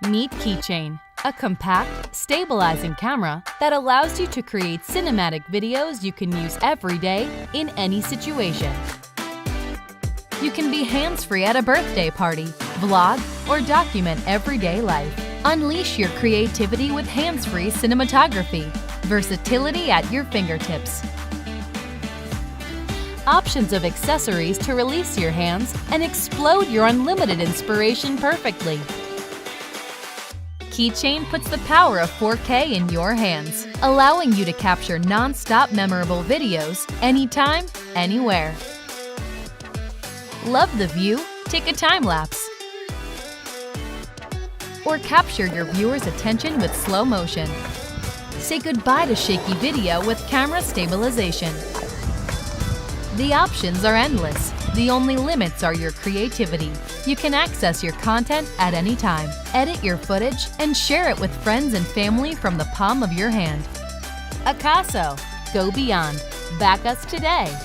Meet Keychain, a compact, stabilizing camera that allows you to create cinematic videos you can use every day in any situation. You can be hands-free at a birthday party, vlog, or document everyday life. Unleash your creativity with hands-free cinematography. Versatility at your fingertips. Options of accessories to release your hands and explode your unlimited inspiration perfectly. Keychain puts the power of 4K in your hands, allowing you to capture non-stop memorable videos anytime, anywhere. Love the view? Take a time lapse. Or capture your viewer's attention with slow motion. Say goodbye to shaky video with camera stabilization. The options are endless. The only limits are your creativity. You can access your content at any time, edit your footage, and share it with friends and family from the palm of your hand. AKASO, go beyond. Back us today.